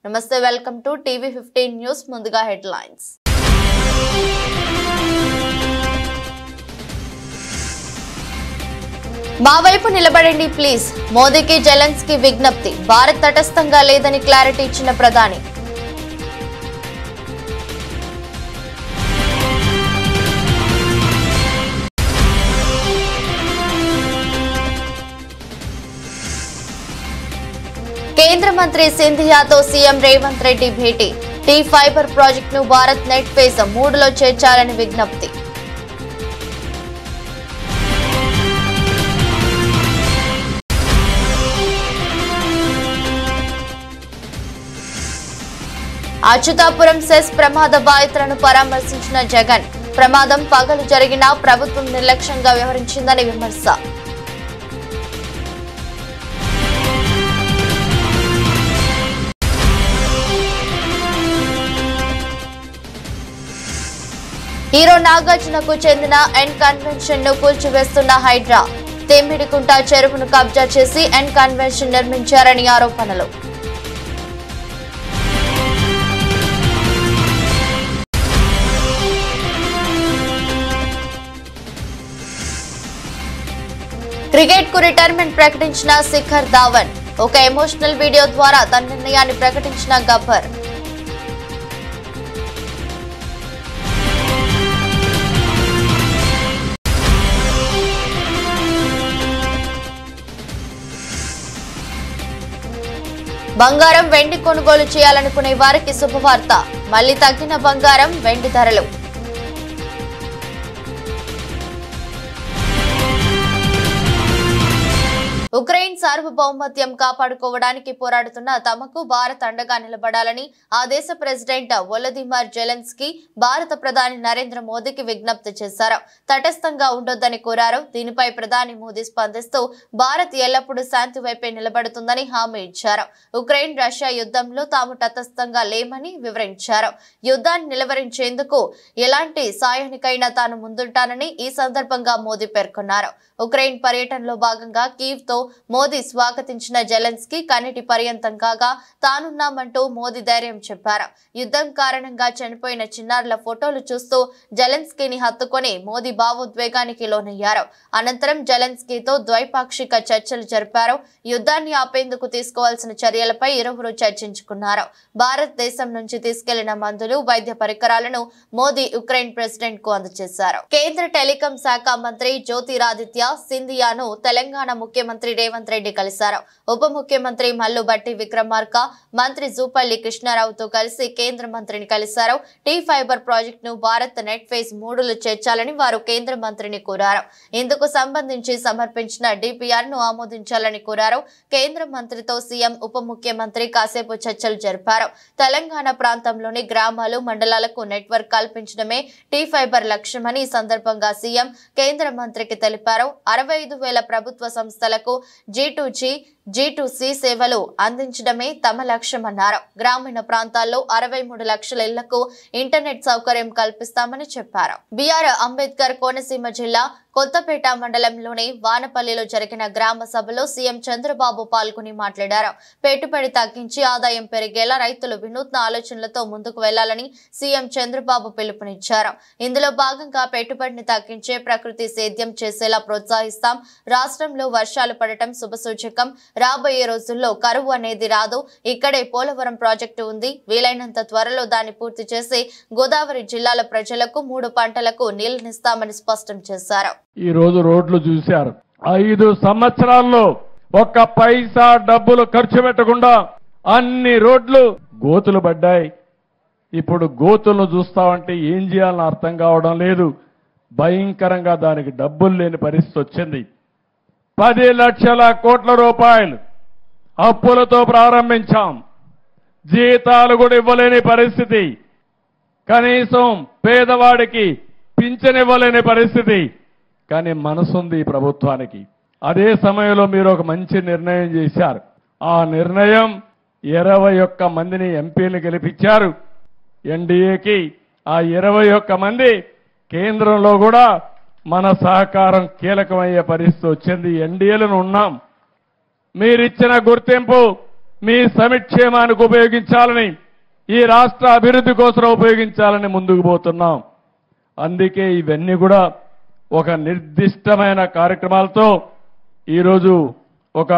నమస్తే, welcome to TV 15 news. ముందుగా headlines. మా వైపు నిలబడండి ప్లీజ్, మోదీకి జెలెన్స్కీ విజ్ఞప్తి. భారత్ తటస్థంగా లేదని క్లారిటీ ఇచ్చిన ప్రధాని. కేంద్ర మంత్రి సింధియాతో సీఎం రేవంత్ రెడ్డి భేటీ. టీ ఫైబర్ ప్రాజెక్టును భారత్ నెట్ ఫేజ్ 3లో చేర్చాలని విజ్ఞప్తి. అచ్యుతాపురం సెస్ ప్రమాద బాధితులను పరామర్శించిన జగన్. ప్రమాదం పగలు జరిగినా ప్రభుత్వం నిర్లక్ష్యంగా వ్యవహరించిందని విమర్శ. హీరో నాగార్జునకు చెందిన ఎన్ కన్వెన్షన్ ను కూల్చివేస్తున్న హైడ్రా. తెమ్మిడికుంట చెరువును కబ్జా చేసి ఎన్ కన్వెన్షన్ నిర్మించారని ఆరోపణలు. క్రికెట్ కు రిటైర్మెంట్ ప్రకటించిన శిఖర్ ధావన్. ఒక ఎమోషనల్ వీడియో ద్వారా తన నిర్ణయాన్ని ప్రకటించిన గబ్బర్. బంగారం వెండి కొనుగోలు చేయాలనుకునే వారికి శుభవార్త. మళ్లీ తగ్గిన బంగారం వెండి ధరలు. ఉక్రెయిన్ సార్వభౌమత్యం కాపాడుకోవడానికి పోరాడుతున్న తమకు భారత్ అండగా నిలబడాలని ఆ దేశ ప్రెసిడెంట్ వొలోదిమిర్ జెలెన్స్కీ భారత ప్రధాని నరేంద్ర మోదీకి విజ్ఞప్తి చేశారు. తటస్థంగా ఉండొద్దని కోరారు. దీనిపై ప్రధాని మోదీ స్పందిస్తూ భారత్ ఎల్లప్పుడూ శాంతి వైపే నిలబడుతుందని హామీ ఇచ్చారు. ఉక్రెయిన్ రష్యా యుద్ధంలో తాము తటస్థంగా లేమని వివరించారు. యుద్ధాన్ని నిలవరించేందుకు ఎలాంటి సాయానికైనా తాను ముందుంటానని ఈ సందర్భంగా మోదీ పేర్కొన్నారు. ఉక్రెయిన్ పర్యటనలో భాగంగా కీవ్ తో మోదీ స్వాగతించిన జెలెన్స్కీ కన్నీటి పర్యంతం కాగా తానున్నామంటూ మోదీ ధైర్యం చెప్పారు. యుద్ధం కారణంగా చనిపోయిన చిన్నారుల ఫోటోలు చూస్తూ జెలెన్స్కీని హత్తుకొని మోదీ భావోద్వేగానికి లోనయ్యారు. అనంతరం జెలెన్స్కీతో ద్వైపాక్షిక చర్చలు జరిపారు. యుద్ధాన్ని ఆపేందుకు తీసుకోవాల్సిన చర్యలపై ఇరువురు చర్చించుకున్నారు. భారతదేశం నుంచి తీసుకెళ్లిన మందులు, వైద్య పరికరాలను మోదీ ఉక్రెయిన్ ప్రెసిడెంట్ కు అందజేశారు. కేంద్ర టెలికాం శాఖ మంత్రి జ్యోతిరాదిత్య సింధియాను తెలంగాణ ముఖ్యమంత్రి రేవంత్ రెడ్డి కలిశారు. ఉప ముఖ్యమంత్రి మల్లు భట్టి విక్రమార్క, మంత్రి జూపల్లి కృష్ణారావుతో కలిసి కేంద్ర మంత్రిని కలిశారు. టీ ఫైబర్ ప్రాజెక్టును భారత్ నెట్ ఫేజ్ 3లో చేర్చాలని వారు కేంద్ర మంత్రిని కోరారు. ఇందుకు సంబంధించి సమర్పించిన డిపిఆర్ ను ఆమోదించాలని కోరారు. కేంద్ర మంత్రితో సీఎం, ఉప ముఖ్యమంత్రి కాసేపు చర్చలు జరిపారు. తెలంగాణ ప్రాంతంలోని గ్రామాలు, మండలాలకు నెట్వర్క్ కల్పించడమే టీ ఫైబర్ లక్ష్యమని ఈ సందర్భంగా సీఎం కేంద్ర మంత్రికి తెలిపారు. 65,000 ప్రభుత్వ సంస్థలకు G2G, G2C సేవలు అందించడమే తమ లక్ష్యమన్నారు. గ్రామీణ ప్రాంతాల్లో 63 లక్షల ఇళ్లకు ఇంటర్నెట్ సౌకర్యం కల్పిస్తామని చెప్పారు. బిఆర్ అంబేద్కర్ కోనసీమ జిల్లా కొత్తపేట మండలంలోని వానపల్లిలో జరిగిన గ్రామ సభలో సీఎం చంద్రబాబు పాల్గొని మాట్లాడారు. పెట్టుబడి తగ్గించి ఆదాయం పెరిగేలా రైతులు వినూత్న ఆలోచనలతో ముందుకు వెళ్లాలని సీఎం చంద్రబాబు పిలుపునిచ్చారు. ఇందులో భాగంగా పెట్టుబడిని తగ్గించే, ప్రకృతి సేద్యం చేసేలా ప్రోత్సహిస్తాం. రాష్ట్రంలో వర్షాలు పడటం శుభసూచకం. రాబోయే రోజుల్లో కరువు అనేది రాదు. ఇక్కడే పోలవరం ప్రాజెక్టు ఉంది. వీలైనంత త్వరలో దాన్ని పూర్తి చేసి గోదావరి జిల్లాల ప్రజలకు 3 పంటలకు నీళ్లనిస్తామని స్పష్టం చేశారు. ఈ రోజు రోడ్లు చూశారు. 5 సంవత్సరాల్లో ఒక్క పైసా డబ్బులు ఖర్చు పెట్టకుండా అన్ని రోడ్లు గోతులు పడ్డాయి. ఇప్పుడు గోతులను చూస్తామంటే ఏం చేయాలని అర్థం కావడం లేదు. భయంకరంగా దానికి డబ్బులు లేని పరిస్థితి వచ్చింది. 10 లక్షల కోట్ల రూపాయలు అప్పులతో ప్రారంభించాం. జీతాలు కూడా ఇవ్వలేని పరిస్థితి. కనీసం పేదవాడికి పింఛన్ ఇవ్వలేని పరిస్థితి. కానీ మనసుంది ఈ ప్రభుత్వానికి. అదే సమయంలో మీరు ఒక మంచి నిర్ణయం చేశారు. ఆ నిర్ణయం 21 మందిని ఎంపీలు గెలిపించారు ఎన్డీఏకి. ఆ 21 మంది కేంద్రంలో కూడా మన సహకారం కీలకమయ్యే పరిస్థితి వచ్చింది. ఎన్డీఏలను ఉన్నాం. మీరిచ్చిన గుర్తింపు మీ సమిక్షేమానికి ఉపయోగించాలని, ఈ రాష్ట్ర అభివృద్ధి కోసం ఉపయోగించాలని ముందుకు పోతున్నాం. అందుకే ఇవన్నీ కూడా ఒక నిర్దిష్టమైన కార్యక్రమాలతో ఈరోజు ఒక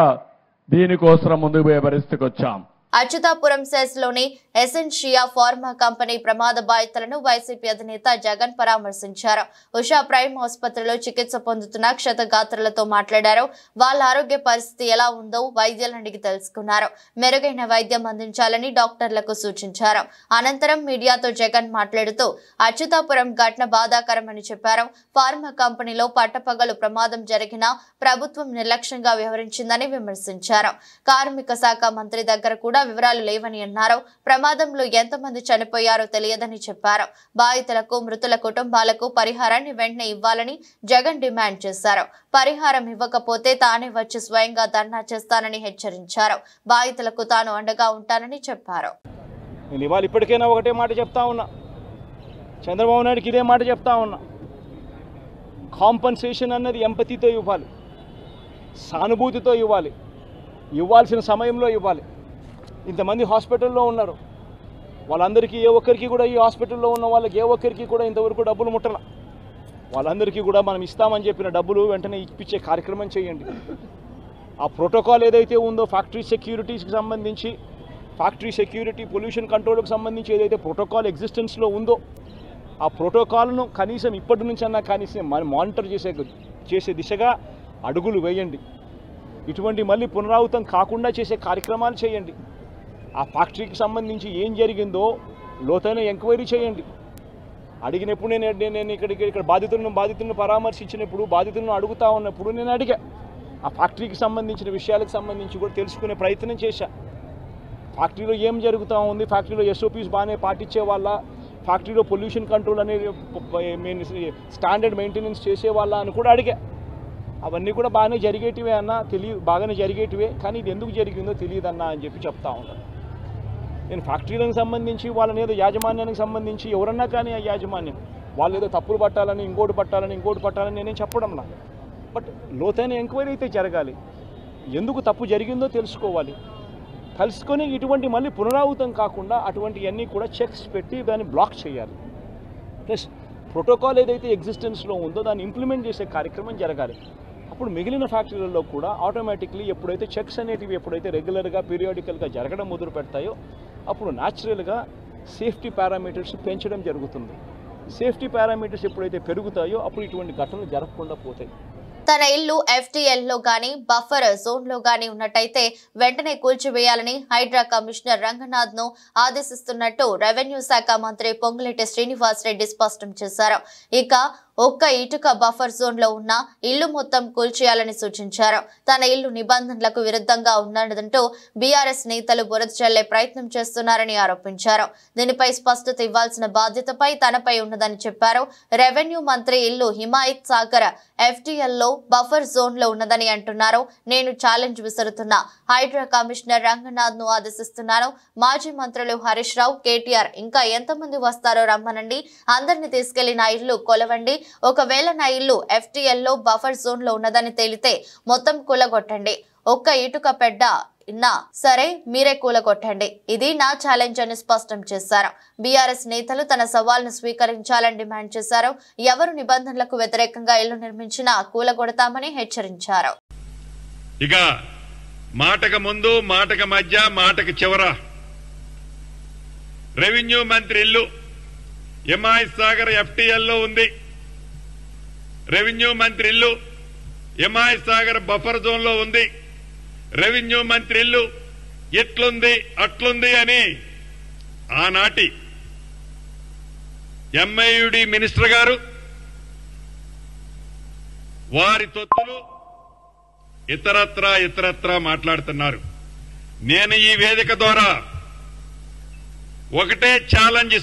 దీనికోసం ముందుకు పోయే పరిస్థితికి వచ్చాం. అచ్యుతాపురం సెస్ లోని ఎసెన్షియా ఫార్మా కంపెనీ ప్రమాద బాధితులను వైసీపీ అధినేత జగన్ పరామర్శించారు. ఉషా ప్రైమ్ ఆసుపత్రిలో చికిత్స పొందుతున్న క్షతగాత్రులతో మాట్లాడారు. వాళ్ళ ఆరోగ్య పరిస్థితి ఎలా ఉందో వైద్యులను అడిగి తెలుసుకున్నారు. మెరుగైన వైద్యం అందించాలని డాక్టర్లకు సూచించారు. అనంతరం మీడియాతో జగన్ మాట్లాడుతూ అచ్యుతాపురం ఘటన బాధాకరమని చెప్పారు. ఫార్మా కంపెనీలో పట్టపగలు ప్రమాదం జరిగినా ప్రభుత్వం నిర్లక్ష్యంగా వ్యవహరించిందని విమర్శించారు. కార్మిక శాఖ మంత్రి దగ్గర కూడా వివరాలు లేవని అన్నారు. ప్రమాదంలో ఎంతమంది చనిపోయారో తెలియదని చెప్పారు. బాధితులకు, మృతుల కుటుంబాలకు పరిహారాన్ని వెంటనే ఇవ్వాలని జగన్ డిమాండ్ చేశారు. పరిహారం ఇవ్వకపోతే తానే వచ్చి స్వయంగా ధర్నా చేస్తానని హెచ్చరించారు. బాధితులకు తాను అండగా ఉంటానని చెప్పారు. నేను ఇవాళ ఇప్పటికైనా ఒకటే మాట చెప్తా ఉన్నా, చంద్రబాబు నాయుడుకి ఇదే మాట చెప్తా ఉన్నా. కాంపన్సేషన్ అన్నది ఎంపతితో ఇవ్వాలి, సానుభూతితో ఇవ్వాలి, ఇవ్వాల్సిన సమయంలో ఇవ్వాలి. ఇంతమంది హాస్పిటల్లో ఉన్నారు, వాళ్ళందరికీ ఏ ఒక్కరికి కూడా, ఈ హాస్పిటల్లో ఉన్న వాళ్ళకి ఏ ఒక్కరికి కూడా ఇంతవరకు డబ్బులు ముట్టల. వాళ్ళందరికీ కూడా మనం ఇస్తామని చెప్పిన డబ్బులు వెంటనే ఇప్పించే కార్యక్రమం చేయండి. ఆ ప్రోటోకాల్ ఏదైతే ఉందో ఫ్యాక్టరీ సెక్యూరిటీస్కి సంబంధించి, ఫ్యాక్టరీ సెక్యూరిటీ, పొల్యూషన్ కంట్రోల్కి సంబంధించి ఏదైతే ప్రోటోకాల్ ఎగ్జిస్టెన్స్లో ఉందో ఆ ప్రోటోకాల్ను కనీసం ఇప్పటి నుంచి అన్నా కనీసం మానిటర్ చేసే దిశగా అడుగులు వేయండి. ఇటువంటి మళ్ళీ పునరావృతం కాకుండా చేసే కార్యక్రమాలు చేయండి. ఆ ఫ్యాక్టరీకి సంబంధించి ఏం జరిగిందో లోతైన ఎంక్వైరీ చేయండి. అడిగినప్పుడు నేను ఇక్కడ బాధితులను పరామర్శించినప్పుడు, బాధితులను అడుగుతా ఉన్నప్పుడు నేను అడిగా, ఆ ఫ్యాక్టరీకి సంబంధించిన విషయాలకు సంబంధించి కూడా తెలుసుకునే ప్రయత్నం చేశా. ఫ్యాక్టరీలో ఏం జరుగుతూ ఉంది, ఫ్యాక్టరీలో ఎస్ఓపీస్ బాగానే పాటించే వాళ్ళ, ఫ్యాక్టరీలో పొల్యూషన్ కంట్రోల్ అనేది స్టాండర్డ్ మెయింటెనెన్స్ చేసే వాళ్ళ అని కూడా అడిగా. అవన్నీ కూడా బాగానే జరిగేటివే అన్న, బాగానే జరిగేటివే, కానీ ఇది ఎందుకు జరిగిందో తెలియదన్నా అని చెప్పి చెప్తా ఉన్నాను. నేను ఫ్యాక్టరీలకు సంబంధించి వాళ్ళని ఏదో యాజమాన్యానికి సంబంధించి ఎవరన్నా కానీ ఆ యాజమాన్యం వాళ్ళు ఏదో తప్పులు పట్టాలని, ఇంకోటి పట్టాలని నేనేం చెప్పడంలా. బట్ లోతైన ఎంక్వైరీ అయితే జరగాలి. ఎందుకు తప్పు జరిగిందో తెలుసుకోవాలి. తెలుసుకొని ఇటువంటి మళ్ళీ పునరావృతం కాకుండా అటువంటివన్నీ కూడా చెక్స్ పెట్టి దాన్ని బ్లాక్ చేయాలి. ప్లస్ ప్రోటోకాల్ ఏదైతే ఎగ్జిస్టెన్స్లో ఉందో దాన్ని ఇంప్లిమెంట్ చేసే కార్యక్రమం జరగాలి. అప్పుడు మిగిలిన ఫ్యాక్టరీలలో కూడా ఆటోమేటిక్లీ ఎప్పుడైతే చెక్స్ అనేటివి ఎప్పుడైతే రెగ్యులర్గా, పీరియాడికల్గా జరగడం మొదలు పెడతాయో అప్పుడు న్యాచురల్గా సేఫ్టీ పారామీటర్స్ పెంచడం జరుగుతుంది. సేఫ్టీ పారామీటర్స్ ఎప్పుడైతే పెరుగుతాయో అప్పుడు ఇటువంటి ఘటనలు జరగకుండా పోతాయి. తన ఇల్లు FTL లో గాని బఫర్ జోన్ లో గాని ఉన్నట్టయితే వెంటనే కూల్చివేయాలని హైడ్రా కమిషనర్ రంగనాథ్ ను ఆదేశిస్తున్నట్టు రెవెన్యూ శాఖ మంత్రి పొంగులేటి శ్రీనివాస్ రెడ్డి స్పష్టం చేశారు. ఇక ఒక్క ఇటుక బఫర్ జోన్ లో ఉన్న ఇల్లు మొత్తం కూల్చేయాలని సూచించారు. తన ఇల్లు నిబంధనలకు విరుద్ధంగా ఉన్నదంటూ బీఆర్ఎస్ నేతలు బురద చల్లే ప్రయత్నం చేస్తున్నారని ఆరోపించారు. దీనిపై స్పష్టత ఇవ్వాల్సిన బాధ్యతపై తనపై ఉన్నదని చెప్పారు. రెవెన్యూ మంత్రి ఇల్లు హిమాయత్ సాగర్ FTL లో బఫర్ జోన్ లో ఉన్నదని అంటున్నారు. నేను ఛాలెంజ్ విసురుతున్నా. హైడ్రా కమిషనర్ రంగనాథ్ ను ఆదేశిస్తున్నాను. మాజీ మంత్రులు హరీష్ రావు, కేటీఆర్ ఇంకా ఎంతమంది వస్తారో రమ్మనండి. అందరిని తీసుకెళ్లి నా ఇల్లు కొలవండి. ఒకవేళ నా ఇల్లు FTL లో బఫర్ జోన్ లో ఉన్నదని తేలితే మొత్తం కూలగొట్టండి. ఒక్క ఇటుక పెడ్డ ఇన్నా సరే మీరే కూలగొట్టండి. ఇది నా ఛాలెంజ్ అని స్పష్టం చేశారు. బీఆర్ఎస్ నేతలు తన సవాల్ను స్వీకరించాలని డిమాండ్ చేశారు. ఎవరు నిబంధనలకు వ్యతిరేకంగా ఇల్లు నిర్మించినా కూలగొడతామని హెచ్చరించారు. ఇక మాటకు ముందు, మాటకు మధ్య, మాటకు చివర రెవెన్యూ మంత్రి ఇల్లు హిమాయత్ సాగర్ FTL లో ఉంది. రెవెన్యూ మంత్రి ఇల్లు హిమాయత్ సాగర్ బఫర్ జోన్ లో ఉంది. రెవెన్యూ మంత్రి ఇల్లు ఇట్లుంది అట్లుంది అని ఆనాటి MIUD మినిస్టర్ గారు వారి తొత్తులు ఇతరత్రా మాట్లాడుతున్నారు. నేను ఈ వేదిక ద్వారా ఒకటే ఛాలెంజ్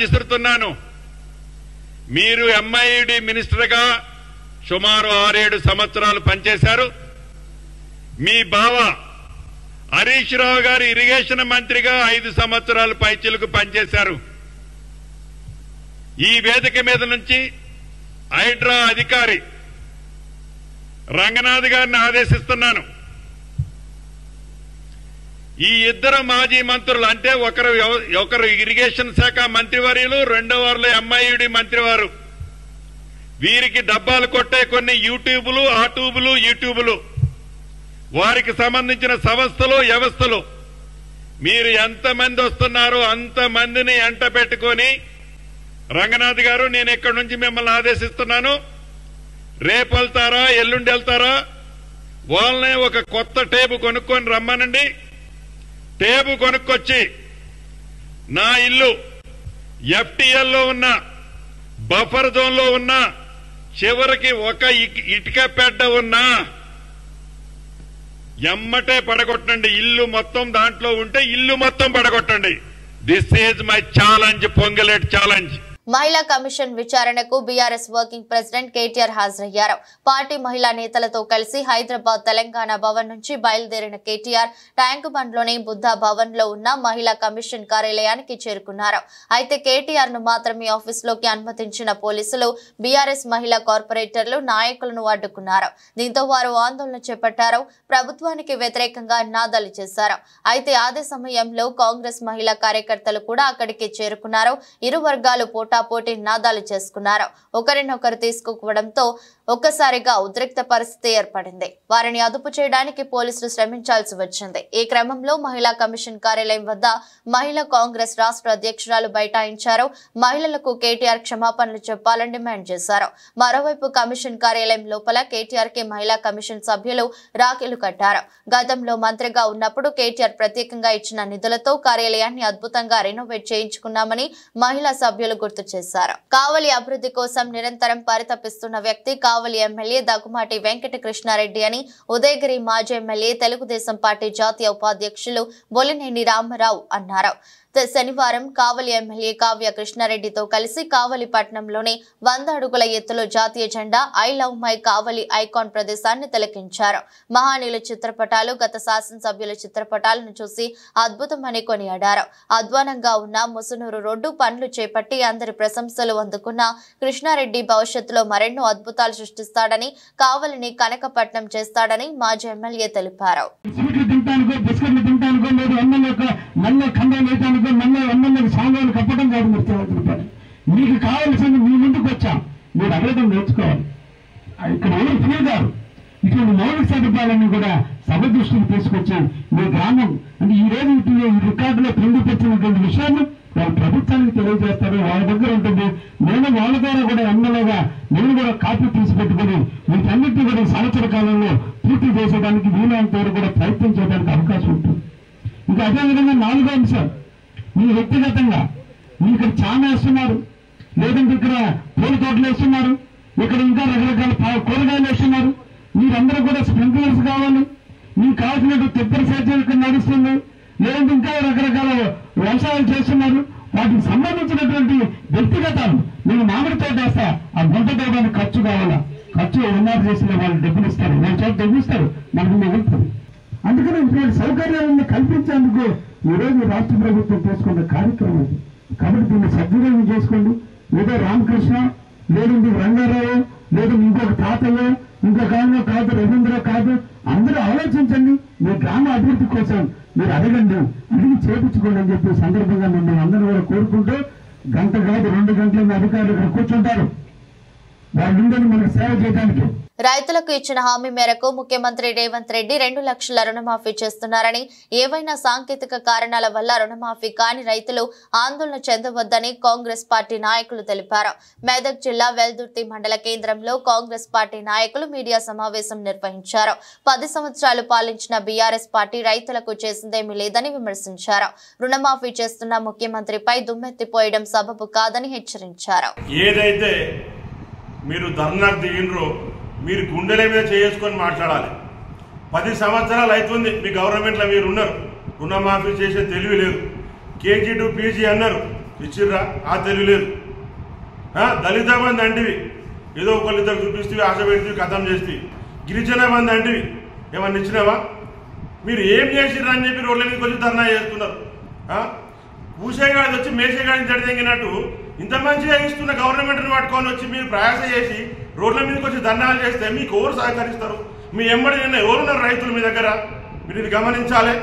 ఇస్తున్నాను. మీరు MIUD మినిస్టర్గా సుమారు 6-7 సంవత్సరాలు పనిచేశారు. మీ బావ హరీష్ రావు గారు ఇరిగేషన్ మంత్రిగా 5 సంవత్సరాలు పైచిలకు పనిచేశారు. ఈ వేదిక మీద నుంచి హైడ్రా అధికారి రంగనాథ్ గారిని ఆదేశిస్తున్నాను. ఈ ఇద్దరు మాజీ మంత్రులు అంటే ఒకరు ఇరిగేషన్ శాఖ మంత్రివర్యులు, రెండో వారిలో ఎంఐయుడి మంత్రివారు, వీరికి డబ్బాలు కొట్టే కొన్ని యూట్యూబులు, యూట్యూబులు, వారికి సంబంధించిన సంస్థలు, వ్యవస్థలు, మీరు ఎంతమంది వస్తున్నారో అంతమందిని ఎంట పెట్టుకొని, రంగనాథ్ గారు నేను ఇక్కడి నుంచి మిమ్మల్ని ఆదేశిస్తున్నాను, రేపు వెళ్తారా ఎల్లుండి వెళ్తారా, వాళ్ళనే ఒక కొత్త టేబు కొనుక్కొని రమ్మనండి. టేబు కొనుక్కొచ్చి నా ఇల్లు ఎఫ్టీఎల్లో ఉన్న బఫర్ జోన్ లో ఉన్న చివరికి ఒక ఇటుక పెడ్డ ఉన్నా ఎమ్మటే పడగొట్టండి. ఇల్లు మొత్తం దాంట్లో ఉంటే ఇల్లు మొత్తం పడగొట్టండి. This is my challenge, Ponguleti challenge. మహిళా కమిషన్ విచారణకు బీఆర్ఎస్ వర్కింగ్ ప్రెసిడెంట్ కేటీఆర్ హాజరయ్యారు. పార్టీ మహిళా నేతలతో కలిసి హైదరాబాద్ తెలంగాణ భవన్ నుంచి బయలుదేరిన కేటీఆర్ ట్యాంక్ బండ్లోని బుద్ధా భవన్ లో ఉన్న మహిళా కమిషన్ కార్యాలయానికి చేరుకున్నారు. అయితే కేటీఆర్ ను మాత్రమే ఆఫీసులోకి అనుమతించిన పోలీసులు బీఆర్ఎస్ మహిళా కార్పొరేటర్లు నాయకులను అడ్డుకున్నారు. దీంతో వారు ఆందోళన చేపట్టారు. ప్రభుత్వానికి వ్యతిరేకంగా నినాదాలు చేశారు. అయితే అదే సమయంలో కాంగ్రెస్ మహిళా కార్యకర్తలు కూడా అక్కడికి చేరుకున్నారు. ఇరు వర్గాలు పోటాపోటీ నినాదాలు చేసుకున్నారు. ఒకరినొకరు తీసుకోవడంతో ఒక్కసారిగా ఉద్రిక్త పరిస్థితి ఏర్పడింది. వారిని అదుపు చేయడానికి పోలీసులు శ్రమించాల్సి వచ్చింది. ఈ క్రమంలో మహిళా కమిషన్ కార్యాలయం వద్ద మహిళా కాంగ్రెస్ రాష్ట్ర అధ్యక్షురాలు బైఠాయించారు. మహిళలకు కేటీఆర్ క్షమాపణలు చెప్పాలని డిమాండ్ చేశారు. మరోవైపు కమిషన్ కార్యాలయం లోపల కేటీఆర్ కి మహిళా కమిషన్ సభ్యులు రాఖీలు కట్టారు. గతంలో మంత్రిగా ఉన్నప్పుడు కేటీఆర్ ప్రత్యేకంగా ఇచ్చిన నిధులతో కార్యాలయాన్ని అద్భుతంగా రెనోవేట్ చేయించుకున్నామని మహిళా సభ్యులు గుర్తు చేశారు. కావలి అభివృద్ధి కోసం నిరంతరం పరితపిస్తున్న వ్యక్తి కావలి ఎమ్మెల్యే దగ్గుమాటి వెంకట కృష్ణారెడ్డి అని ఉదయగిరి మాజీ ఎమ్మెల్యే తెలుగుదేశం పార్టీ జాతీయ ఉపాధ్యక్షులు బొలినేని రామారావు అన్నారు. శనివారం కావలి ఎమ్మెల్యే కావ్య కృష్ణారెడ్డితో కలిసి కావలి పట్టణంలోని 100 అడుగుల ఎత్తులో జాతీయ జెండా I love my Kavali icon ప్రదేశాన్ని తిలకించారు. మహానీయుల చిత్రపటాలు, గత శాసనసభ్యుల చిత్రపటాలను చూసి అద్భుతమని కొనియాడారు. అధ్వానంగా ఉన్న ముసునూరు రోడ్డు పనులు చేపట్టి అందరి ప్రశంసలు అందుకున్న కృష్ణారెడ్డి భవిష్యత్తులో మరెన్నో అద్భుతాలు సృష్టిస్తాడని, కావలిని కనకపట్నం చేస్తాడని మాజీ ఎమ్మెల్యే తెలిపారు. కప్పడం కాదు ముఖ్యమంత్రి, మీకు కావాల్సింది మీ ముందుకు వచ్చాం, మీరు అడగడం నేర్చుకోవాలి. ఇక్కడ ఎవరు ఫీల్ గారు ఇటువంటి మౌలిక సదుపాయాలన్నీ కూడా సభ దృష్టికి తీసుకొచ్చి మీ గ్రామం అంటే ఈ రోజు ఈ రికార్డులో పొందుపరిచినటువంటి విషయాన్ని వాళ్ళు ప్రభుత్వానికి తెలియజేస్తారు. వాళ్ళ దగ్గర ఉంటుంది. నేను వాళ్ళ ద్వారా కూడా ఎమ్మెల్యేగా నేను కూడా కాపీ తీసి పెట్టుకుని వీటన్నిటిని కూడా సంవత్సర కాలంలో పూర్తి చేసేదానికి వీలైనంత వరకు కూడా ప్రయత్నం చేయడానికి అవకాశం ఉంటుంది. ఇంకా అదేవిధంగా 4వ అంశం, మీ వ్యక్తిగతంగా మీ ఇక్కడ చామ వేస్తున్నారు, లేదంటే ఇక్కడ పూల తోటలు వేస్తున్నారు, ఇక్కడ ఇంకా రకరకాల కూరగాయలు వేస్తున్నారు. మీరందరూ కూడా స్ప్రింక్లర్స్ కావాలి, మీకు కావాల్సినట్టు తిప్పల సేద్యం ఇక్కడ నడుస్తుంది, లేదంటే ఇంకా రకరకాల వ్యవసాయాలు చేస్తున్నారు. వాటికి సంబంధించినటువంటి వ్యక్తిగతాలు నేను మామిడి తోట వేస్తా, ఆ గుంట తోటానికి ఖర్చు కావాలా, ఖర్చు ఉన్నారు చేసిన వాళ్ళు డబ్బులు ఇస్తారు, నేను చోట డబ్బులు మనకు మిగులుతుంది. అందుకని ఇటువంటి సౌకర్యాలను కల్పించేందుకు ఈరోజు రాష్ట్ర ప్రభుత్వం తీసుకున్న కార్యక్రమం ఇది. కాబట్టి దీన్ని సద్వినియోగం చేసుకోండి. ఏదో రామకృష్ణ, లేదంటే రంగారావు, లేదా ఇంకొక తాతయ్య, ఇంకొక ఆయన కాదు, రవీంద్ర కాదు, అందరూ ఆలోచించండి. మీ గ్రామ అభివృద్ధి కోసం మీరు అడగండి, అడిగి చేపించుకోండి అని చెప్పి సందర్భంగా మిమ్మల్ని అందరూ కూడా కోరుకుంటూ, గంట కాదు 2 గంటల అధికారులు ఇక్కడ కూర్చుంటారు, వాళ్ళందరినీ మనకు సేవ చేయడానికి. రైతులకు ఇచ్చిన హామీ మేరకు ముఖ్యమంత్రి రేవంత్ రెడ్డి 2 లక్షల రుణమాఫీ చేస్తున్నారని, ఏవైనా సాంకేతిక కారణాల వల్ల రుణమాఫీ కాని రైతులు ఆందోళన చెందవద్దని కాంగ్రెస్ పార్టీ నాయకులు తెలిపారు. మెదక్ జిల్లా వెల్దుర్తి మండల కేంద్రంలో కాంగ్రెస్ పార్టీ నాయకులు మీడియా సమావేశం నిర్వహించారు. 10 సంవత్సరాలు పాలించిన బీఆర్ఎస్ పార్టీ రైతులకు చేసిందేమీ లేదని విమర్శించారు. రుణమాఫీ చేస్తున్న ముఖ్యమంత్రిపై దుమ్మెత్తిపోయడం సబబు కాదని హెచ్చరించారు. ఏదైతే మీరు ధర్నాకు దిగినరో మీరు గుండెల మీద చేసుకొని మాట్లాడాలి. 10 సంవత్సరాలు అవుతుంది మీ గవర్నమెంట్లో మీరు ఉన్నారు, రుణమాఫీ చేసే తెలివి లేదు. కేజీ టు పీజీ అన్నారు, ఇచ్చిర్రా? ఆ తెలివి లేదు. దళిత బంధు అంటివి, ఏదో ఒకళ్ళిద్దరు చూపిస్తే ఆశ పెడితే కథం చేస్తే. గిరిజన బంధు అంటివి, ఏమన్నా ఇచ్చినావా? మీరు ఏం చేసిర్రా అని చెప్పి రోడ్ల మీదకి వచ్చి ధర్నా చేస్తున్నారు. పూసేగాడి వచ్చి మేసేగాడిని తడిదెంగినట్టు ఇంత మంచిగా ఇస్తున్న గవర్నమెంట్ని పట్టుకొని వచ్చి మీరు ప్రయాస చేసి రోడ్ల మీదకి వచ్చి ధర్నాలు చేస్తే మీకు ఎవరు సహకరిస్తారు? మీ ఎంబడి నిన్న ఎవరున్నారు రైతులు మీ దగ్గర? మీరు ఇది గమనించాలి.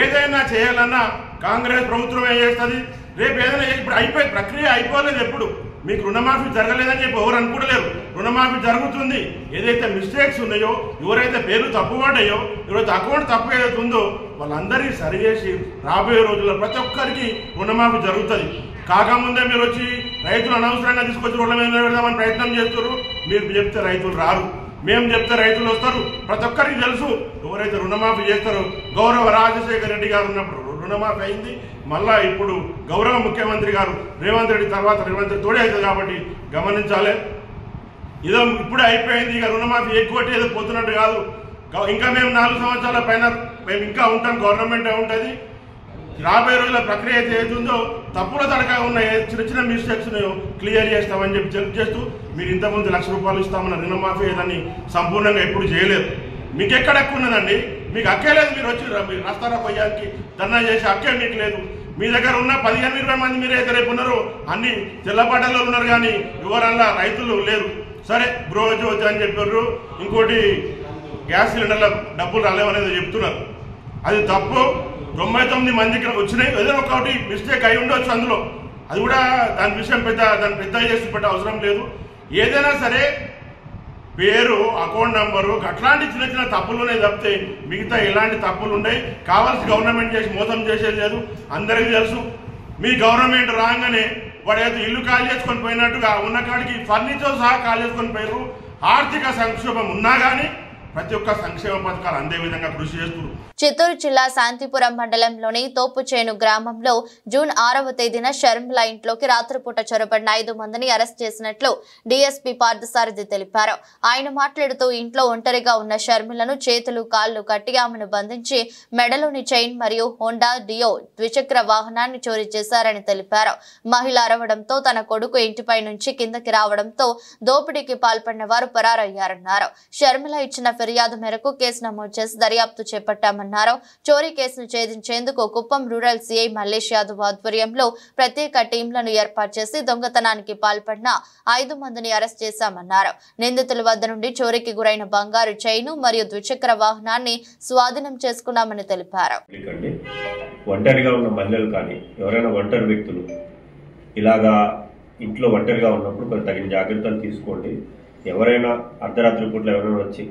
ఏదైనా చేయాలన్నా కాంగ్రెస్ ప్రభుత్వం ఏం చేస్తుంది? రేపు ఏదైనా ఇప్పుడు అయిపోయి ప్రక్రియ అయిపోలేదు. ఎప్పుడు మీకు రుణమాఫీ జరగలేదని చెప్పి ఎవరు అనుకోలేరు. రుణమాఫీ జరుగుతుంది. ఏదైతే మిస్టేక్స్ ఉన్నాయో, ఎవరైతే పేర్లు తప్పుపడ్డాయో, ఎవరైతే అకౌంట్ తప్పు ఏదైతే ఉందో వాళ్ళందరికీ సరిచేసి రాబోయే రోజుల్లో ప్రతి ఒక్కరికి రుణమాఫీ జరుగుతుంది. కాకముందే మీరు వచ్చి రైతులు అనవసరంగా తీసుకొచ్చి రోడ్ల మీద పెడదామని ప్రయత్నం చేస్తారు. మీరు చెప్తే రైతులు రారు, మేము చెప్తే రైతులు వస్తారు. ప్రతి ఒక్కరికి తెలుసు ఎవరైతే రుణమాఫీ చేస్తారో. గౌరవ రాజశేఖర రెడ్డి గారు ఉన్నప్పుడు రుణమాఫీ అయింది. మళ్ళా ఇప్పుడు గౌరవ ముఖ్యమంత్రి గారు రేవంత్ రెడ్డి తర్వాత రేవంత్ రెడ్డి తోడే అవుతుంది. కాబట్టి గమనించాలి. ఇదో ఇప్పుడే అయిపోయింది. ఇక రుణమాఫీ ఎక్కువ ఏదో పోతున్నట్టు కాదు. ఇంకా మేము 4 సంవత్సరాల పైన మేము ఇంకా ఉంటాం. గవర్నమెంటే ఉంటుంది. రాబోయే రోజుల ప్రక్రియ అయితే ఏతుందో తప్పుల తడక ఉన్న చిన్న చిన్న మిస్టేక్స్ క్లియర్ చేస్తామని చెప్పి తెలియజేస్తూ, మీరు ఇంతకుముందు ₹1,00,000 ఇస్తామన్న రుణమాఫీ ఏదని సంపూర్ణంగా ఎప్పుడు చేయలేదు. మీకు ఎక్కడ ఎక్కువ ఉన్నదండి? మీకు హక్కే లేదు. మీరు వచ్చి రాస్తారా పోయానికి ధర్నా చేసి హక్కే మీకు లేదు. మీ దగ్గర ఉన్న 15-20 మంది మీరైతే రేపు ఉన్నారు. అన్ని తెల్లబడ్డలో ఉన్నారు కానీ ఎవరల్లా రైతులు లేరు. సరే గృహజ్యోతి అని చెప్పారు. ఇంకోటి గ్యాస్ సిలిండర్ల డబ్బులు రాలేవనేది చెప్తున్నారు. అది తప్పు. 99 మందికి వచ్చినాయి. ఏదైనా ఒకటి మిస్టేక్ అయి ఉండొచ్చు అందులో. అది కూడా దాని విషయం దాన్ని పెద్ద చేసి పెట్టే అవసరం లేదు. ఏదైనా సరే పేరు, అకౌంట్ నంబరు అట్లాంటి చిన్న చిన్న తప్పులునే తప్పితే మిగతా ఎలాంటి తప్పులు ఉన్నాయి. కావాల్సి గవర్నమెంట్ చేసి మోసం చేసేది లేదు. అందరికీ తెలుసు. మీ గవర్నమెంట్ రాగానే వాడు ఏదో ఇల్లు ఖాళీ చేసుకొని పోయినట్టుగా ఉన్న కాడికి ఫర్నిచర్ సహా ఖాళీ చేసుకొని పోయారు. ఆర్థిక సంక్షోభం ఉన్నా కానీ ప్రతి ఒక్క సంక్షేమ పథకాలు అందే విధంగా కృషి చేస్తున్నారు. చిత్తూరు జిల్లా శాంతిపురం మండలంలోని తోపుచేను గ్రామంలో జూన్ 6వ తేదీన షర్మిల ఇంట్లోకి రాత్రిపూట చొరబడిన 5 మందిని అరెస్ట్ చేసినట్లు డీఎస్పీ పార్థసారథి తెలిపారు. ఆయన మాట్లాడుతూ ఇంట్లో ఒంటరిగా ఉన్న షర్మిలను చేతులు కాళ్లు కట్టి ఆమెను బంధించి మెడలోని చైన్ మరియు హోండా డియో ద్విచక్ర వాహనాన్ని చోరీ చేశారని తెలిపారు. మహిళ అరవడంతో తన కొడుకు ఇంటిపై నుంచి కిందకి రావడంతో దోపిడీకి పాల్పడిన వారు పరారయ్యారన్నారు. షర్మిల ఇచ్చిన ఫిర్యాదు మేరకు కేసు నమోదు చేసి దర్యాప్తు చేపట్టామన్నారు. చోరీ కేసును ఛేదించేందుకు కుప్పం రూరల్ సీఐ మల్లేష్ యాదవ్ ఆధ్వర్యంలో ప్రత్యేక టీంలను ఏర్పాటు చేసి దొంగతనానికి పాల్పడిన 5 మందిని అరెస్ట్ చేశామన్నారు. నిందితుల వద్ద నుండి చోరీకి గురైన బంగారు చైను మరియు ద్విచక్ర వాహనాన్ని స్వాధీనం చేసుకున్నామని తెలిపారు. ఒంటరిగా ఉన్న మహిళలు కానీ ఎవరైనా ఒంటరి వ్యక్తులు ఇలాగా ఇంట్లో ఒంటరిగా ఉన్నప్పుడు తగిన జాగ్రత్తలు తీసుకోండి. ఎవరైనా అర్ధరాత్రి పూట్ల ఎవరైనా వచ్చి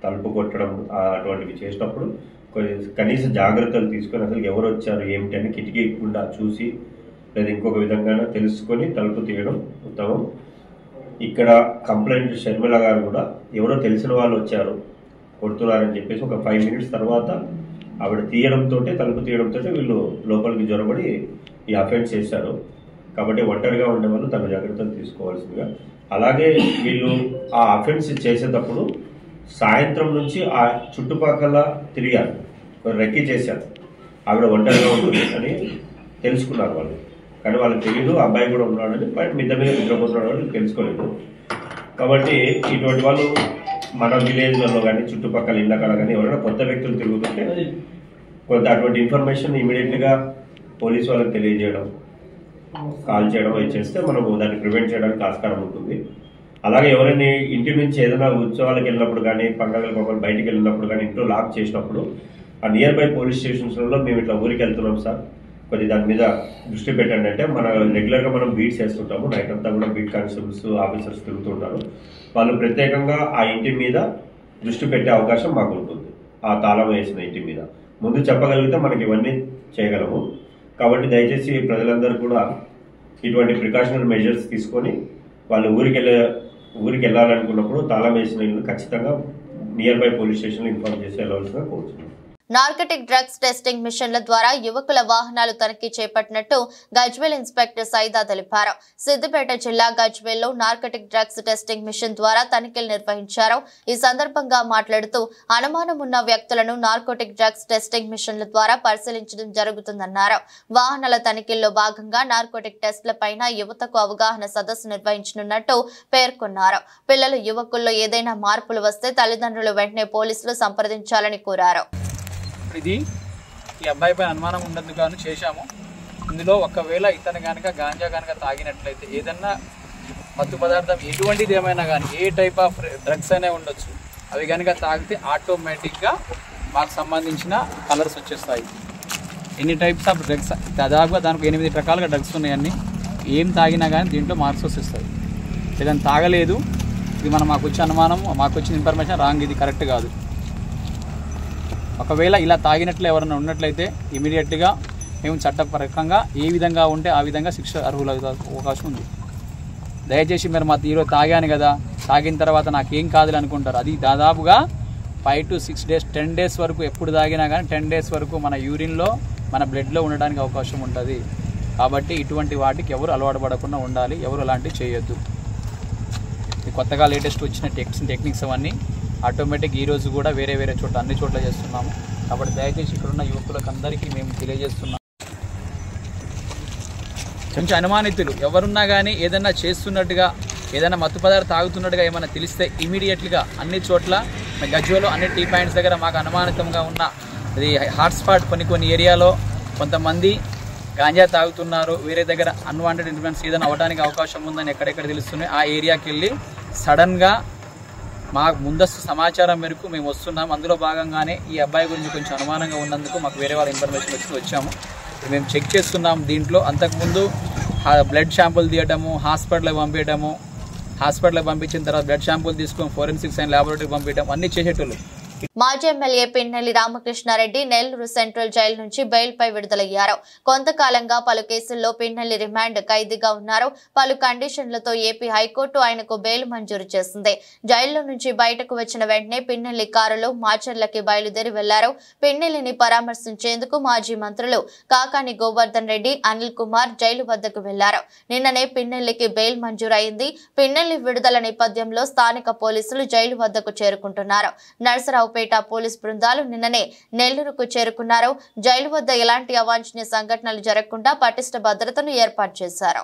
తలుపు కొట్టడం అటువంటివి చేసినప్పుడు కనీస జాగ్రత్తలు తీసుకొని అసలు ఎవరు వచ్చారు ఏమిటి అని కిటికీ గుండా చూసి లేదా ఇంకొక విధంగా తెలుసుకొని తలుపు తీయడం ఉత్తమం. ఇక్కడ కంప్లైంట్ షర్మిల గారు కూడా ఎవరో తెలిసిన వాళ్ళు వచ్చారు కొడుతున్నారని చెప్పేసి ఒక 5 minutes తర్వాత ఆవిడ తీయడంతో తలుపు తీయడంతో వీళ్ళు లోపలికి జొరబడి ఈ అఫెన్స్ చేశారు. కాబట్టి ఒంటరిగా ఉండే వాళ్ళు తమ జాగ్రత్తలు తీసుకోవాల్సిందిగా. అలాగే వీళ్ళు ఆ అఫెన్స్ చేసేటప్పుడు సాయంత్రం నుంచి ఆ చుట్టుపక్కల తిరిగారు, రెక్కి చేశారు. ఆవిడ ఒంటరిగా ఉంటుంది అని తెలుసుకున్నారు వాళ్ళు. కానీ వాళ్ళకి తెలియదు అబ్బాయి కూడా ఉన్నాడని, మిద్ద మీద నిద్రపోతున్నాడు అని తెలుసుకోలేదు. కాబట్టి ఇటువంటి వాళ్ళు మన విలేజ్లలో కానీ చుట్టుపక్కల ఇళ్ళ కాడ కానీ ఎవరైనా కొత్త వ్యక్తులు తిరుగుతుంటే కొంత అటువంటి ఇన్ఫర్మేషన్ ఇమీడియట్గా పోలీసు వాళ్ళకి తెలియజేయడం, కాల్ చేయడం అవి చేస్తే మనము దాన్ని ప్రివెంట్ చేయడానికి ఆస్కారం ఉంటుంది. అలాగే ఎవరైనా ఇంటి నుంచి ఏదైనా ఉత్సవాలకు వెళ్ళినప్పుడు కానీ పండుగలకు బయటికి వెళ్ళినప్పుడు కానీ ఇంట్లో లాక్ చేసినప్పుడు ఆ నియర్ బై పోలీస్ స్టేషన్స్లో మేము ఇట్లా ఊరికి వెళ్తున్నాం సార్, కొద్ది దాని మీద దృష్టి పెట్టండి అంటే రెగ్యులర్గా మనం బీట్స్ వేస్తుంటాము. నైట్ అంతా కూడా బీట్ కానిస్టేబుల్స్ ఆఫీసర్స్ తిరుగుతుంటారు. వాళ్ళు ప్రత్యేకంగా ఆ ఇంటి మీద దృష్టి పెట్టే అవకాశం మాకు ఉంటుంది. ఆ తాళం వేసిన ఇంటి మీద ముందు చెప్పగలిగితే మనకి ఇవన్నీ చేయగలము. కాబట్టి దయచేసి ప్రజలందరూ కూడా ఇటువంటి ప్రికాషనరీ మెజర్స్ తీసుకొని వాళ్ళు ఊరికి వెళ్ళాలనుకున్నప్పుడు తాళం వేసిన ఇల్లు ఖచ్చితంగా నియర్ బై పోలీస్ స్టేషన్లో ఇన్ఫార్మ్ చేసి వెళ్ళవలసిన కోరుతున్నాం. నార్కటిక్ డ్రగ్స్ టెస్టింగ్ మిషన్ల ద్వారా యువకుల వాహనాలు తనిఖీ చేపట్టినట్టు గజ్వేల్ ఇన్స్పెక్టర్ సైదా తెలిపారు. సిద్దిపేట జిల్లా గజ్వేల్లో నార్కటిక్ డ్రగ్స్ టెస్టింగ్ మిషన్ ద్వారా తనిఖీలు నిర్వహించారు. ఈ సందర్భంగా మాట్లాడుతూ అనుమానం ఉన్న వ్యక్తులను నార్కోటిక్ డ్రగ్స్ టెస్టింగ్ మిషన్ల ద్వారా పరిశీలించడం జరుగుతుందన్నారు. వాహనాల తనిఖీల్లో భాగంగా నార్కోటిక్ టెస్టులపైన యువతకు అవగాహన సదస్సు నిర్వహించనున్నట్టు పేర్కొన్నారు. పిల్లలు యువకుల్లో ఏదైనా మార్పులు వస్తే తల్లిదండ్రులు వెంటనే పోలీసులు సంప్రదించాలని కోరారు. ఇది ఈ అబ్బాయిపై అనుమానం ఉన్నందుకు గాను చేశాము. ఇందులో ఒకవేళ ఇతను కనుక గాంజా కనుక తాగినట్లయితే ఏదన్నా మత్తు పదార్థం ఎటువంటిది ఏమైనా కానీ ఏ టైప్ ఆఫ్ డ్రగ్స్ అనే ఉండొచ్చు, అవి కనుక తాగితే ఆటోమేటిక్గా మాకు సంబంధించిన కలర్స్ వచ్చేస్తాయి. ఎన్ని టైప్స్ ఆఫ్ డ్రగ్స్, దాదాపుగా దానికి 8 రకాలుగా డ్రగ్స్ ఉన్నాయన్నీ. ఏం తాగినా కానీ దీంట్లో మార్క్స్ వస్తాయి. ఏదైనా తాగలేదు, ఇది మాకు వచ్చే అనుమానం, మాకు వచ్చిన ఇన్ఫర్మేషన్ రాంగ్, ఇది కరెక్ట్ కాదు. ఒకవేళ ఇలా తాగినట్లు ఎవరైనా ఉన్నట్లయితే ఇమీడియట్గా మేము చట్టపరంగా ఏ విధంగా ఉంటే ఆ విధంగా శిక్ష అర్హుల అవకాశం ఉంది. దయచేసి మీరు మా ఈరోజు తాగాను కదా, తాగిన తర్వాత నాకేం కాదులే అనుకుంటారు. అది దాదాపుగా 5 to 6 days 10 days వరకు ఎప్పుడు తాగినా కానీ 10 days వరకు మన యూరిన్లో మన బ్లడ్లో ఉండడానికి అవకాశం ఉంటుంది. కాబట్టి ఇటువంటి వాటికి ఎవరు అలవాటు పడకుండా ఉండాలి, ఎవరు అలాంటివి చేయొద్దు. కొత్తగా లేటెస్ట్ వచ్చిన టెక్నిక్స్ అవన్నీ ఆటోమేటిక్ ఈరోజు కూడా వేరే చోట్ల అన్ని చోట్ల చేస్తున్నాము. కాబట్టి దయచేసి ఇక్కడున్న యువకులకు అందరికీ మేము తెలియజేస్తున్నాం, కొంచెం అనుమానితులు ఎవరున్నా కానీ ఏదైనా చేస్తున్నట్టుగా, ఏదైనా మత్తు పదార్థం తాగుతున్నట్టుగా ఏమైనా తెలిస్తే ఇమీడియట్గా అన్ని చోట్ల గజ్వేల్లో అన్ని టీ పాయింట్స్ దగ్గర మాకు అనుమానితంగా ఉన్న అది హాట్స్పాట్ కొన్ని ఏరియాలో కొంతమంది గాంజా తాగుతున్నారు, వేరే దగ్గర అన్వాంటెడ్ ఇన్ఫ్లుయెన్స్ ఏదైనా అవ్వడానికి అవకాశం ఉందని ఎక్కడెక్కడ తెలుస్తున్నాయి ఆ ఏరియాకి వెళ్ళి సడన్గా మాకు ముందస్తు సమాచారం మేరకు మేము వస్తున్నాం. అందులో భాగంగానే ఈ అబ్బాయి గురించి కొంచెం అనుమానంగా ఉన్నందుకు మాకు వేరే వాళ్ళ ఇన్ఫర్మేషన్ వచ్చాము. మేము చెక్ చేస్తున్నాం. దీంట్లో అంతకుముందు బ్లడ్ శాంపుల్ తీయటము, హాస్పిటల్కి పంపించడము, హాస్పిటల్కి పంపించిన తర్వాత బ్లడ్ శాంపుల్ తీసుకొని ఫోరెన్సిక్ సైన్స్ ల్యాబొరేటరీకి పంపించడం అన్నీ చేసేటోళ్ళు. మాజీ MLA Pinnelli Ramakrishna Reddy Nellore central jail నుంచి బెయిల్పై విడుదలయ్యారు. కొంతకాలంగా పలు కేసుల్లో పిన్నెల్లి రిమాండ్ ఖైదీగా ఉన్నారు. పలు కండిషన్లతో ఏపీ హైకోర్టు ఆయనకు బెయిల్ మంజూరు చేసింది. జైల్లో నుంచి బయటకు వచ్చిన వెంటనే పిన్నెల్లి కారులో మాచర్లకి బయలుదేరి వెళ్లారు. పిన్నెల్లిని పరామర్శించేందుకు మాజీ మంత్రులు కాకాని గోవర్ధన్ రెడ్డి, అనిల్ కుమార్ జైలు వద్దకు వెళ్లారు. నిన్ననే పిన్నెల్లికి బెయిల్ మంజూరైంది. పిన్నెల్లి విడుదల నేపథ్యంలో స్థానిక పోలీసులు జైలు వద్దకు చేరుకుంటున్నారు. నర్సరావుపేట పోలీస్ బృందాలు నిన్ననే నెల్లూరుకు చేరుకున్నారు. జైలు వద్ద ఎలాంటి అవాంఛనీయ సంఘటనలు జరగకుండా పటిష్ట భద్రతను ఏర్పాటు చేశారు.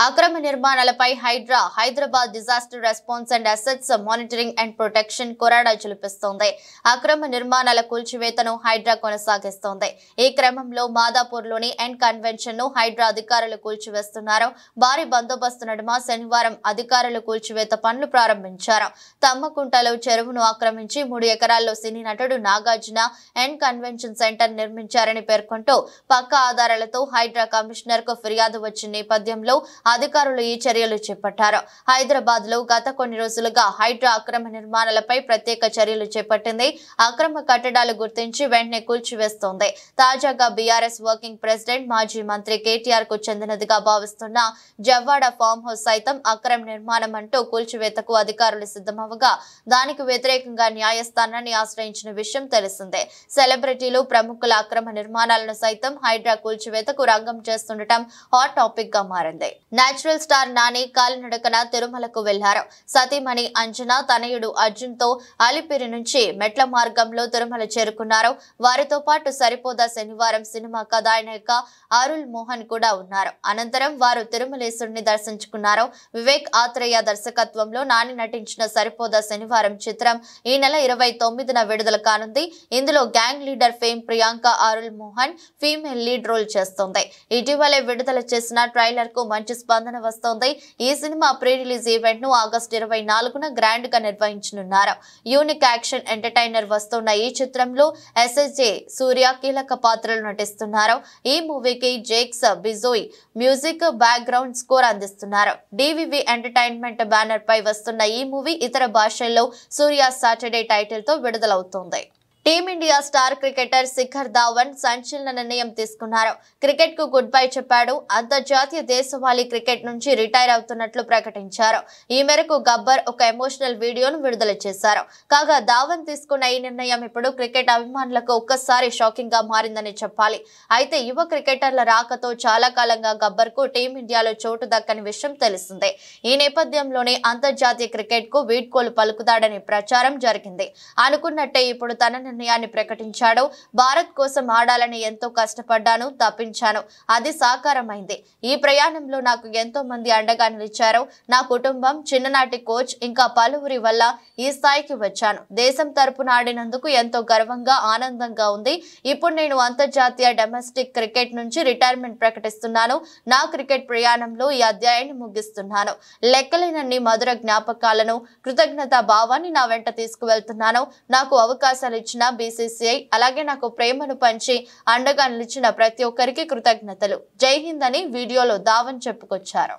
అక్రమ నిర్మాణాలపై Hyderabad disaster response and assets monitoring and protection కొరాడా చూపిస్తోంది. అక్రమ నిర్మాణాల కూల్చివేతను హైడ్రా కొనసాగిస్తోంది. ఈ క్రమంలో మాదాపూర్లోని ఎన్ కన్వెన్షన్ ను హైడ్రా అధికారులు కూల్చివేస్తున్నారు. భారీ బందోబస్తు నడుమ శనివారం అధికారులు కూల్చివేత పనులు ప్రారంభించారు. తమ్మకుంటలో చెరువును ఆక్రమించి 3 ఎకరాల్లో సినీ నటుడు నాగార్జున ఎన్ కన్వెన్షన్ సెంటర్ నిర్మించారని పేర్కొంటూ పక్కా ఆధారాలతో హైడ్రా కమిషనర్ కు ఫిర్యాదు వచ్చిన నేపథ్యంలో అధికారులు ఈ చర్యలు చేపట్టారు. హైదరాబాద్ లో గత కొన్ని రోజులుగా హైడ్రా అక్రమ నిర్మాణాలపై ప్రత్యేక చర్యలు చేపట్టింది. అక్రమ కట్టడాలు గుర్తించి వెంటనే కూల్చివేస్తోంది. తాజాగా బీఆర్ఎస్ వర్కింగ్ ప్రెసిడెంట్ మాజీ మంత్రి కేటీఆర్ కు చెందినదిగా భావిస్తున్న జవ్వాడ ఫామ్ హౌస్ సైతం అక్రమ నిర్మాణం అంటూ కూల్చివేతకు అధికారులు సిద్ధమవగా దానికి వ్యతిరేకంగా న్యాయస్థానాన్ని ఆశ్రయించిన విషయం తెలిసిందే. సెలబ్రిటీలు, ప్రముఖుల అక్రమ నిర్మాణాలను సైతం హైడ్రా కూల్చివేతకు రంగం చేస్తుండటం హాట్ టాపిక్ గా మారింది. నేచురల్ స్టార్ నాని కాలినడకన తిరుమలకు వెళ్లారు. సతీమణి అంజనా, తనయుడు అర్జున్ తో అలిపిరి నుంచి మెట్ల మార్గంలో తిరుమల చేరుకున్నారు. వారితో పాటు సరిపోదా శనివారం సినిమా కథానాయక అరుల్ మోహన్ కూడా ఉన్నారు. అనంతరం వారు తిరుమలేశ్వరుని దర్శించుకున్నారు. వివేక్ ఆత్రేయ దర్శకత్వంలో నాని నటించిన సరిపోదా శనివారం చిత్రం ఈ నెల 29న విడుదల కానుంది. ఇందులో gang leader fame Priyanka Arul Mohan female lead role చేస్తోంది. ఇటీవలే విడుదల చేసిన ట్రైలర్ కు మంచి స్పందన వస్తోంది. ఈ సినిమా ప్రీ రిలీజ్ ఈవెంట్ ను ఆగస్టు 24న గ్రాండ్ గా నిర్వహించనున్నారు. యూనిక్ యాక్షన్ ఎంటర్టైనర్ వస్తున్న ఈ చిత్రంలో ఎస్ఎస్జే సూర్య కీలక పాత్రలు నటిస్తున్నారు. ఈ మూవీకి Jakes Bejoy music background score అందిస్తున్నారు. డివివి ఎంటర్టైన్మెంట్ బ్యానర్ పై వస్తున్న ఈ మూవీ ఇతర భాషల్లో సూర్య సాటర్డే టైటిల్ తో విడుదలవుతోంది. Team India star cricketer Shikhar Dhawan సంచలన నిర్ణయం తీసుకున్నారు. క్రికెట్ కు గుడ్ బై చెప్పాడు. అంతర్జాతీయ దేశవాళీ క్రికెట్ నుంచి రిటైర్ అవుతున్నట్లు ప్రకటించారు. ఈ మేరకు గబ్బర్ ఒక ఎమోషనల్ వీడియోను విడుదల చేశారు. కాగా ధావన్ తీసుకున్న ఈ నిర్ణయం ఇప్పుడు క్రికెట్ అభిమానులకు ఒక్కసారి షాకింగ్ గా మారిందని చెప్పాలి. అయితే యువ క్రికెటర్ల రాకతో చాలా కాలంగా గబ్బర్ కు టీమిండియాలో చోటు దక్కని విషయం తెలిసిందే. ఈ నేపథ్యంలోనే అంతర్జాతీయ క్రికెట్ కు వీడ్కోలు పలుకుతాడని ప్రచారం జరిగింది. అనుకున్నట్టే ఇప్పుడు తన నిర్ణయాన్ని ప్రకటించాడో, భారత్ కోసం ఆడాలని ఎంతో కష్టపడ్డాను, తప్పించాను. అది సాకారమైంది. ఈ ప్రయాణంలో నాకు ఎంతో మంది అండగా నిలిచారు. నా కుటుంబం, చిన్ననాటి కోచ్, ఇంకా పలువురి వల్ల ఈ స్థాయికి వచ్చాను. దేశం తరపున ఆడినందుకు ఎంతో గర్వంగా, ఆనందంగా ఉంది. ఇప్పుడు నేను అంతర్జాతీయ డొమెస్టిక్ క్రికెట్ నుంచి రిటైర్మెంట్ ప్రకటిస్తున్నాను. నా క్రికెట్ ప్రయాణంలో ఈ అధ్యాయాన్ని ముగిస్తున్నాను. లెక్కలేనన్ని మధుర జ్ఞాపకాలను, కృతజ్ఞతా భావాన్ని నా వెంట తీసుకువెళ్తున్నాను. నాకు అవకాశాలు ఇచ్చిన బీసీసీఐ, అలాగే నాకు ప్రేమను పంచి అండగా నిలిచిన ప్రతి ఒక్కరికి కృతజ్ఞతలు. జై హింద్ అని వీడియోలో ధావన్ చెప్పుకొచ్చారు.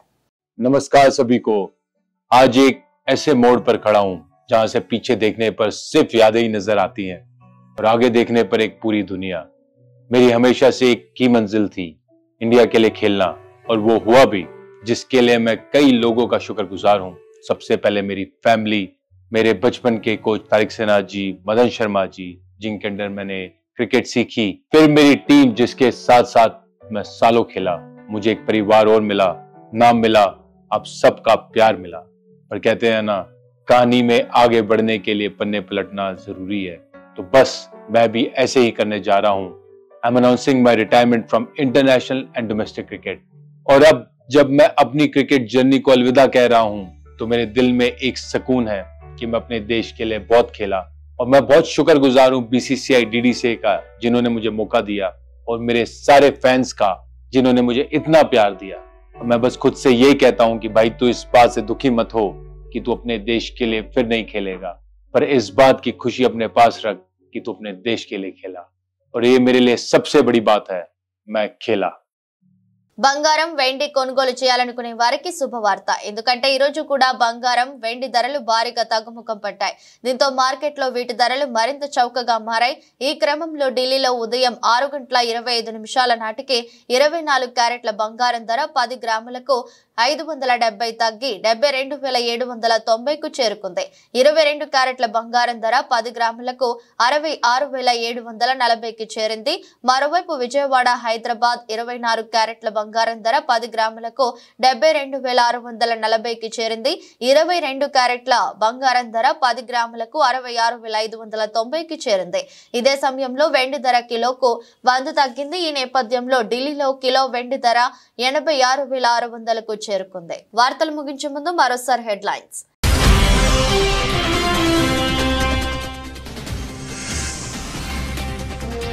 नमस्कार सभी को। आज एक ऐसे मोड़ पर खड़ा हूं जहां से पीछे देखने पर सिर्फ यादें ही नजर आती हैं और आगे देखने पर एक पूरी दुनिया। मेरी हमेशा से एक ही मंजिल थी, इंडिया के लिए खेलना, और वो हुआ भी, जिसके लिए मैं कई लोगों का शुक्रगुजार हूं। सबसे पहले मेरी फैमिली, मेरे बचपन के कोच तारिक सेनाथ जी, मदन शर्मा जी, जिनके अंडर मैंने क्रिकेट सीखी। फिर मेरी टीम, जिसके साथ साथ मैं सालों खेला। मुझे एक परिवार और मिला, नाम मिला, आप सबका प्यार मिला। पर कहते हैं ना, कहानी में आगे बढ़ने के लिए पन्ने पलटना जरूरी है। तो बस मैं भी ऐसे ही करने जा रहा हूं। I am announcing my retirement from international and domestic cricket. और अब जब मैं अपनी क्रिकेट जर्नी को अलविदा कह रहा हूं, तो मेरे दिल में एक सुकून है कि मैं अपने देश के लिए बहुत खेला। और मैं बहुत शुक्रगुजार हूं बीसीसीआई डीडीसीए का, जिन्होंने मुझे मौका दिया, और मेरे सारे फैंस का, जिन्होंने मुझे इतना प्यार दिया। मैं बस खुद से यही कहता हूं कि भाई, तू इस बात से दुखी मत हो कि तू अपने देश के लिए फिर नहीं खेलेगा, पर इस बात की खुशी अपने पास रख कि तू अपने देश के लिए खेला। और ये मेरे लिए सबसे बड़ी बात है, मैं खेला। బంగారం, వెండి కొనుగోలు చేయాలనుకునే వారికి శుభవార్త. ఎందుకంటే ఈ రోజు కూడా బంగారం, వెండి ధరలు భారీగా తగ్గుముఖం పట్టాయి. దీంతో మార్కెట్లో వీటి ధరలు మరింత చౌకగా మారాయి. ఈ క్రమంలో ఢిల్లీలో ఉదయం 6:25 నాటికి 24 క్యారెట్ల బంగారం ధర 10 గ్రాములకు 570 తగ్గి 72,790కు చేరుకుంది. 22 క్యారెట్ల బంగారం ధర 10 గ్రాములకు 66,740కి చేరింది. మరోవైపు విజయవాడ, హైదరాబాద్ 24 క్యారెట్ల బంగారం ధర 10 గ్రాములకు 72,640కి చేరింది. 22 క్యారెట్ల బంగారం ధర 10 గ్రాములకు 66,590కి చేరింది. ఇదే సమయంలో వెండి ధర కిలోకు 100 తగ్గింది. ఈ నేపథ్యంలో ఢిల్లీలో కిలో వెండి ధర 86,600కు చేరుకుంది. వార్తలు ముగించే ముందు మరోసారి హెడ్లైన్స్.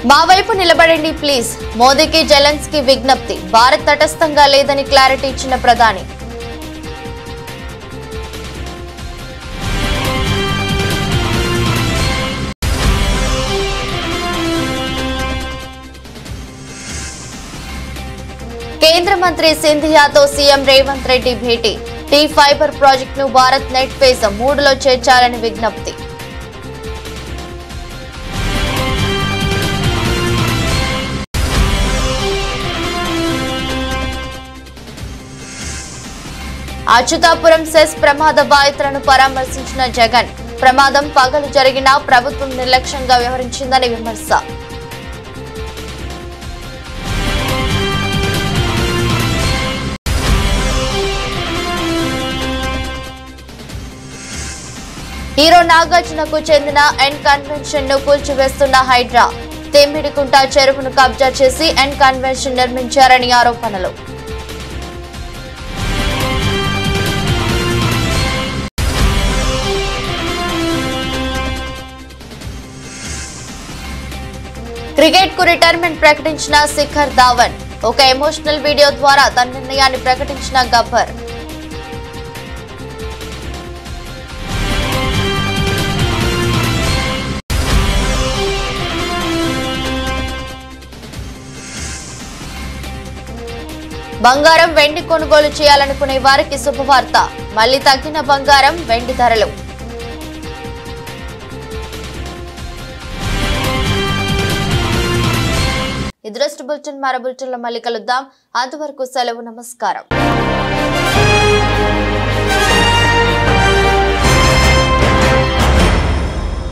మా వైపు నిలబడండి ప్లీజ్, మోదీకి జెలెన్స్కీ విజ్ఞప్తి. భారత్ తటస్థంగా లేదని క్లారిటీ ఇచ్చిన ప్రధాని. కేంద్ర మంత్రి సింధియాతో సీఎం రేవంత్ రెడ్డి భేటీ. టీ ఫైబర్ ప్రాజెక్టును భారత్ నెట్ ఫేజ్ 3లో చేర్చాలని విజ్ఞప్తి. అచ్యుతాపురం సెస్ ప్రమాద బాధితులను పరామర్శించిన జగన్. ప్రమాదం పగలు జరిగినా ప్రభుత్వం నిర్లక్ష్యంగా వ్యవహరించిందని విమర్శ. హీరో నాగార్జునకు చెందిన ఎన్ కన్వెన్షన్ ను కూల్చివేస్తున్న హైడ్రా. తెమ్మిడికుంట చెరువును కబ్జా చేసి ఎన్ కన్వెన్షన్ నిర్మించారని ఆరోపణలు. క్రికెట్ కు రిటైర్మెంట్ ప్రకటించిన శిఖర్ ధావన్. ఒక ఎమోషనల్ వీడియో ద్వారా తన నిర్ణయాన్ని ప్రకటించిన గబ్బర్. బంగారం, వెండి కొనుగోలు చేయాలనుకునే వారికి శుభవార్త. మళ్లీ తగ్గిన బంగారం, వెండి ధరలు. ఇది దృష్టి బులెటిన్. మరో బులెటిన్లో మళ్ళీ కలుద్దాం. అంతవరకు సెలవు. నమస్కారం.